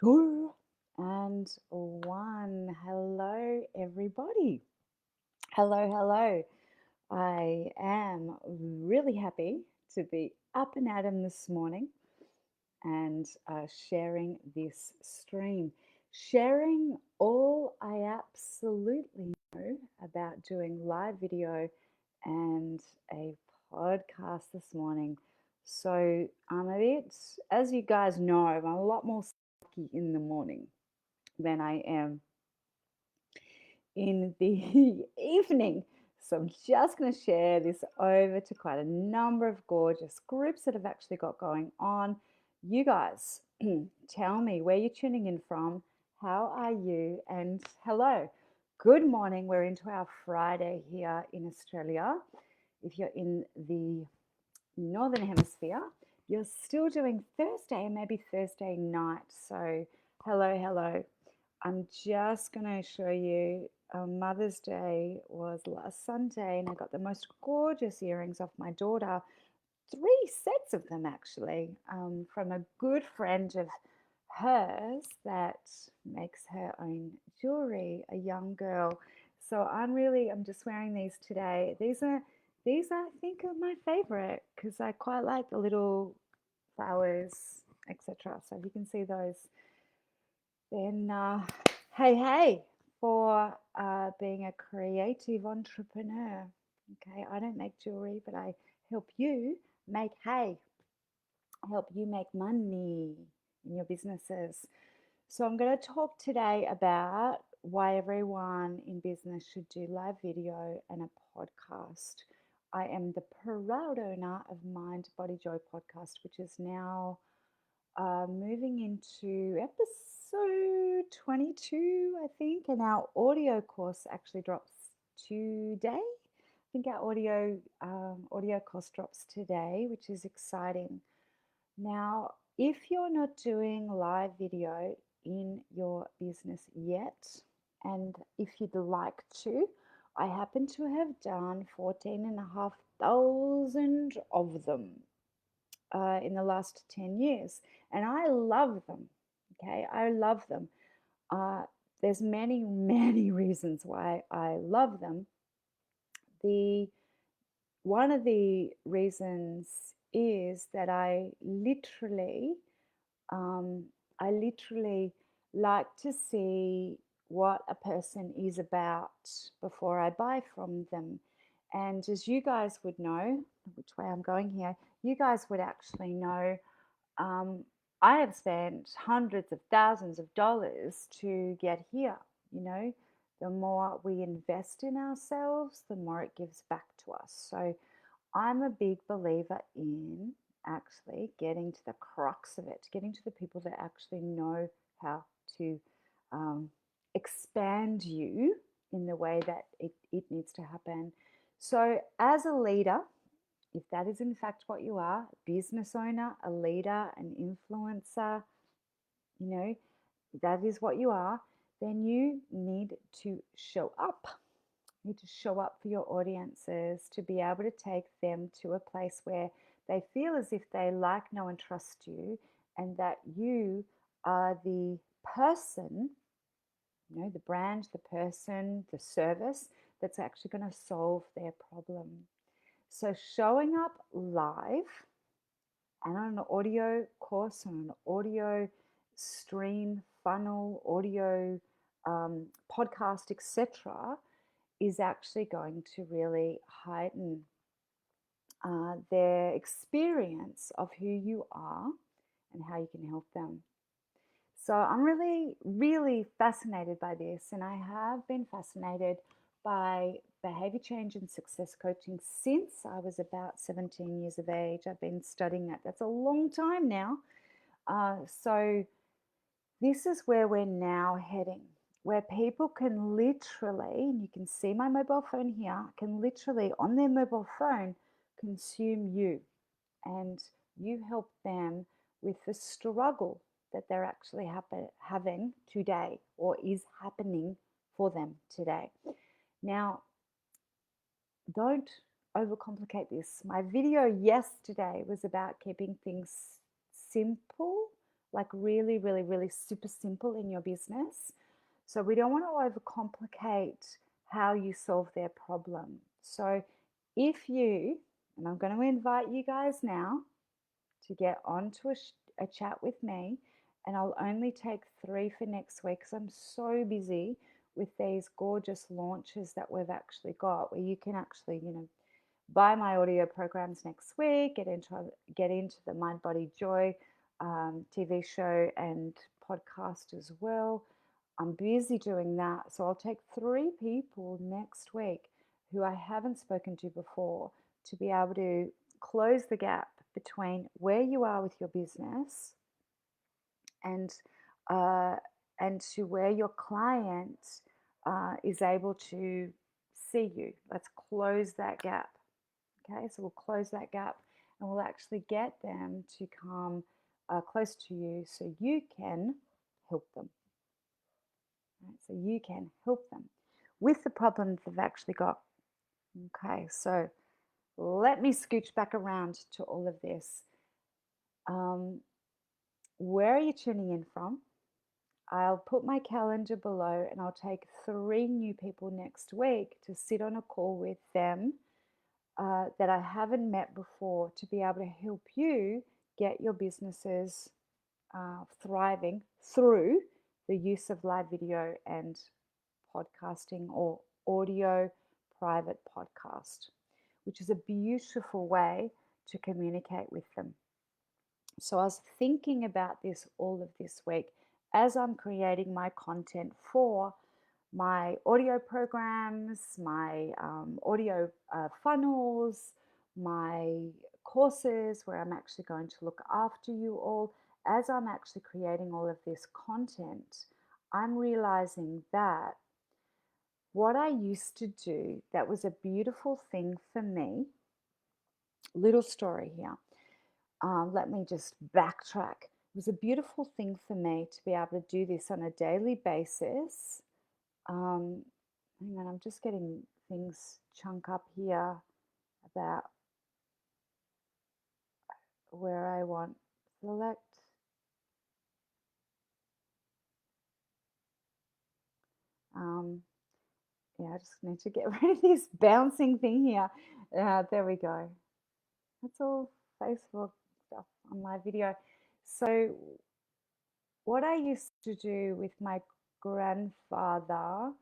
Two and one. Hello, everybody. Hello, hello. I am really happy to be up and at 'em this morning and sharing this stream, sharing all I absolutely know about doing live video and a podcast this morning. So I'm a bit, as you guys know, I'm a lot more sucky in the morning than I am in the evening. So I'm just going to share this over to quite a number of gorgeous groups that have actually got going on. You guys, tell me where you're tuning in from. How are you? And hello. Good morning. We're into our Friday here in Australia. If you're in the Northern Hemisphere, you're still doing Thursday and maybe Thursday night. So, hello, hello. I'm just going to show you Mother's Day was last Sunday, and I got the most gorgeous earrings off my daughter. 3 sets of them, actually, from a good friend of hers that makes her own jewelry, a young girl. So I'm just wearing these today. These I think are my favorite because I quite like the little flowers, etc. So if you can see those, then hey, hey, for being a creative entrepreneur. Okay, I don't make jewelry, but I help you make hay, help you make money in your businesses. So I'm going to talk today about why everyone in business should do live video and a podcast. I am the proud owner of Mind Body Joy podcast, which is now moving into episode 22, I think, and our audio course actually drops today. I think our audio course drops today, which is exciting. Now, if you're not doing live video in your business yet, and if you'd like to, I happen to have done 14,500 of them in the last 10 years, and I love them. Okay, I love them. Uh, there's many, many reasons why I love them. The One of the reasons is that um, I literally like to see what a person is about before I buy from them. And as you guys would know, which way I'm going here, you guys would actually know um, I have spent hundreds of thousands of dollars to get here. You know, the more we invest in ourselves, the more it gives back to us. So I'm a big believer in actually getting to the crux of it, getting to the people that actually know how to um, expand you in the way that it needs to happen. So, as a leader, if that is in fact what you are, a business owner, a leader, an influencer, you know, that is what you are, then you need to show up. You need to show up for your audiences to be able to take them to a place where they feel as if they like, know, and trust you, and that you are the person, the brand, the person, the service that's actually going to solve their problem. So showing up live and on an audio course, on an audio stream, funnel, audio podcast, etc., is actually going to really heighten their experience of who you are and how you can help them. So I'm really, really fascinated by this, and I have been fascinated by behavior change and success coaching since I was about 17 years of age. I've been studying that. That's a long time now. So this is where we're now heading, where people can literally, and you can see my mobile phone here, can literally on their mobile phone consume you, and you help them with the struggle that they're actually having today or is happening for them today. Now, don't overcomplicate this. My video yesterday was about keeping things simple like really, really, really super simple in your business. So we don't want to overcomplicate how you solve their problem. So if you, and I'm going to invite you guys now to get onto a chat with me, and I'll only take 3 for next week because I'm so busy with these gorgeous launches that we've actually got, where you can actually, buy my audio programs next week, get into the Mind Body Joy TV show and podcast as well. I'm busy doing that, so I'll take 3 people next week who I haven't spoken to before to be able to close the gap between where you are with your business and uh, and to where your client is able to see you. Let's close that gap. Okay, so we'll close that gap and we'll actually get them to come close to you so you can help them. Right? So you can help them with the problem they've actually got. Okay, so let me scooch back around to all of this. Where are you tuning in from? I'll put my calendar below and I'll take 3 new people next week to sit on a call with them that I haven't met before to be able to help you get your businesses thriving through the use of live video and podcasting or audio private podcast, which is a beautiful way to communicate with them. So I was thinking about this all of this week as I'm creating my content for my audio programs, my audio funnels, my courses where I'm actually going to look after you all. As I'm actually creating all of this content, I'm realizing that what I used to do that was a beautiful thing for me, little story here. Let me just backtrack. It was a beautiful thing for me to be able to do this on a daily basis. Um, Hang on, I'm just getting things chunk up here about where I want select. Um, yeah, I just need to get rid of this bouncing thing here. There we go. That's all Facebook stuff on my video. So what I used to do with my grandfather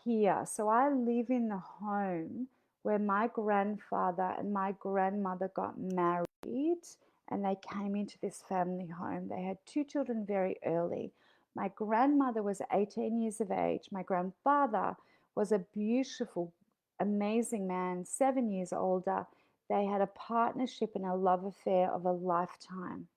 here, so I live in the home where my grandfather and my grandmother got married and they came into this family home. They had 2 children very early. My grandmother was 18 years of age. My grandfather was a beautiful, amazing man, 7 years older. They had a partnership and a love affair of a lifetime.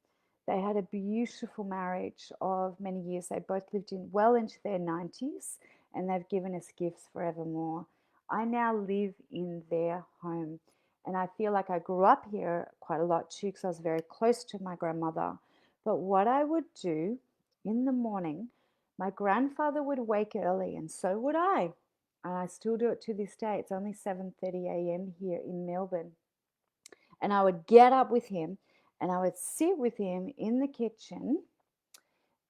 They had a beautiful marriage of many years. They both lived in well into their 90s and they've given us gifts forevermore. I now live in their home and I feel like I grew up here quite a lot too because I was very close to my grandmother. But what I would do in the morning, my grandfather would wake early and so would I. And I still do it to this day. It's only 7:30 a.m. here in Melbourne. And I would get up with him and I would sit with him in the kitchen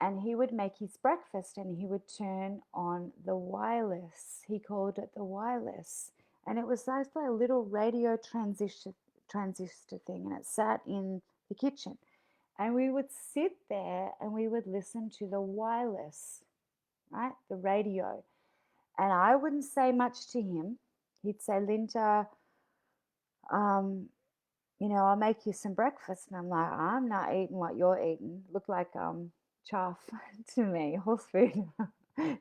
and he would make his breakfast and he would turn on the wireless. He called it the wireless. And it was like a little radio transistor thing and it sat in the kitchen. And we would sit there and we would listen to the wireless, right? The radio. And I wouldn't say much to him. He'd say, Linda, I'll make you some breakfast. And I'm like, I'm not eating what you're eating. Look like chaff to me, horse food.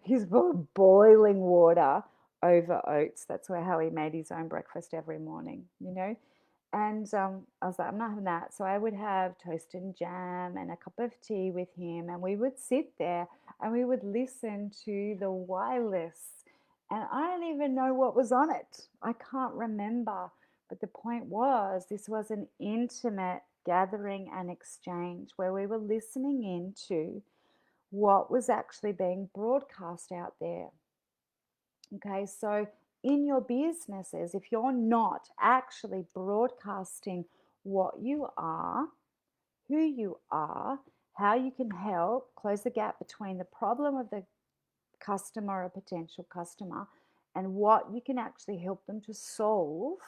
He's put boiling water over oats. That's how he made his own breakfast every morning. And I was like, I'm not having that. So I would have toast and jam and a cup of tea with him. And we would sit there and we would listen to the wireless. And I don't even know what was on it. I can't remember. But the point was, this was an intimate gathering and exchange where we were listening into what was actually being broadcast out there. Okay, so in your businesses, if you're not actually broadcasting what you are, who you are, how you can help close the gap between the problem of the customer or potential customer and what you can actually help them to solve,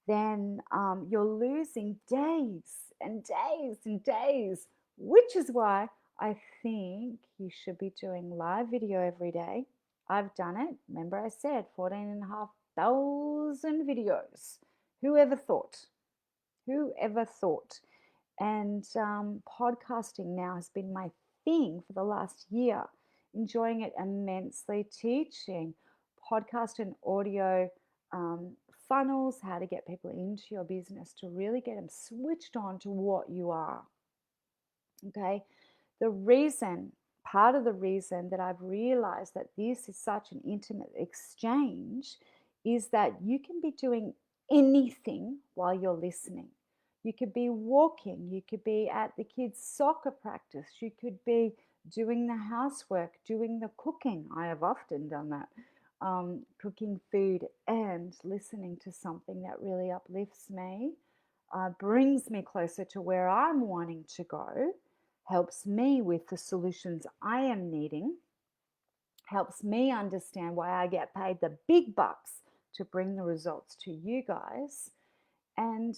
then you're losing days and days and days, which is why I think you should be doing live video every day. I've done it. Remember, I said 14,500 videos. Whoever thought? Whoever thought? And podcasting now has been my thing for the last year, enjoying it immensely, teaching podcast and audio um, funnels, how to get people into your business to really get them switched on to what you are. Okay. The reason, part of the reason that I've realized that this is such an intimate exchange is that you can be doing anything while you're listening. You could be walking, you could be at the kids' soccer practice, you could be doing the housework, doing the cooking. I have often done that. Cooking food and listening to something that really uplifts me, brings me closer to where I'm wanting to go, helps me with the solutions I am needing, helps me understand why I get paid the big bucks to bring the results to you guys. And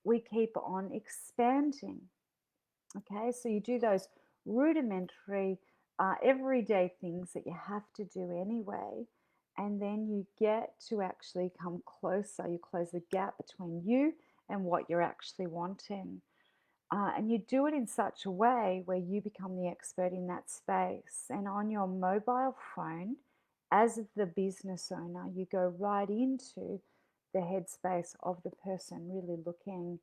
we keep on expanding. Okay, so you do those rudimentary, everyday things that you have to do anyway. And then you get to actually come closer. You close the gap between you and what you're actually wanting. And you do it in such a way where you become the expert in that space. And on your mobile phone, as the business owner, you go right into the headspace of the person really looking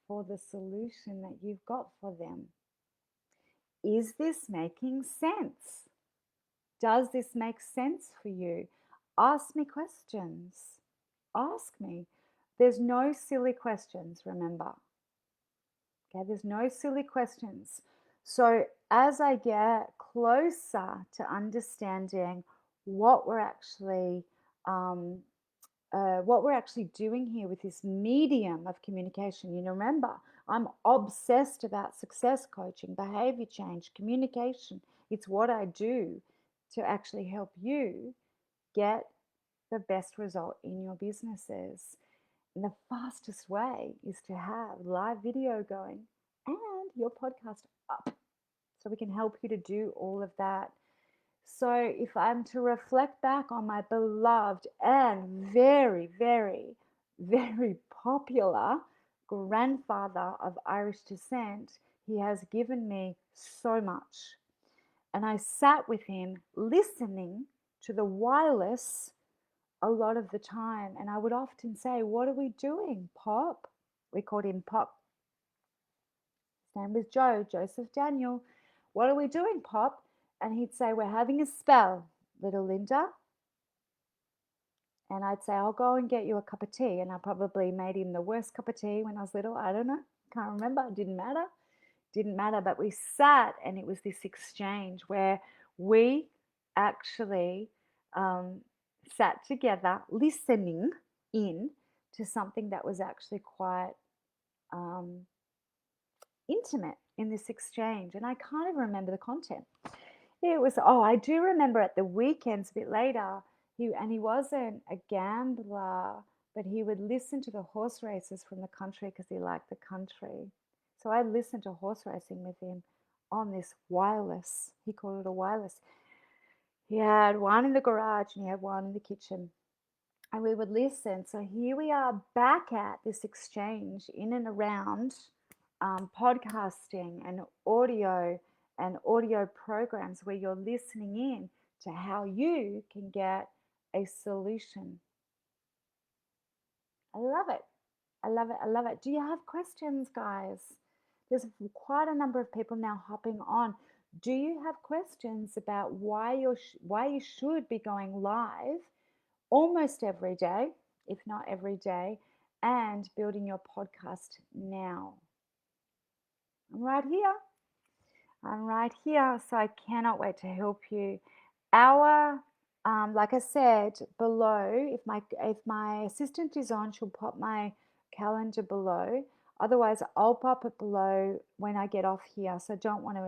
for the solution that you've got for them. Is this making sense? Does this make sense for you? Ask me questions. Ask me. There's no silly questions, remember. Okay, there's no silly questions. So as I get closer to understanding what we're actually doing here with this medium of communication, remember, I'm obsessed about success coaching, behavior change, communication. It's what I do to actually help you get the best result in your businesses. And the fastest way is to have live video going and your podcast up so we can help you to do all of that. So, if I'm to reflect back on my beloved and very, very, very popular grandfather of Irish descent, he has given me so much. And I sat with him listening to the wireless a lot of the time. And I would often say, "What are we doing, Pop?" We called him Pop. His name was Joseph Daniel. "What are we doing, Pop?" And he'd say, "We're having a spell, little Linda." And I'd say, "I'll go and get you a cup of tea." And I probably made him the worst cup of tea when I was little. I don't know. Can't remember. It didn't matter. Didn't matter. But we sat and it was this exchange where we actually um, sat together listening in to something that was actually quite um, intimate in this exchange. And I kind of remember the content. It was, oh, I do remember at the weekends a bit later, he wasn't a gambler, but he would listen to the horse races from the country because he liked the country. So I listened to horse racing with him on this wireless. He called it a wireless. He had one in the garage and he had one in the kitchen. And we would listen. So here we are back at this exchange in and around podcasting and audio programs where you're listening in to how you can get a solution. I love it. I love it. I love it. Do you have questions, guys? There's quite a number of people now hopping on. Do you have questions about why you should be going live almost every day, if not every day, and building your podcast now? I'm right here. I'm right here, so I cannot wait to help you. Our, like I said below, if my assistant is on, she'll pop my calendar below. Otherwise, I'll pop it below when I get off here. So I don't want to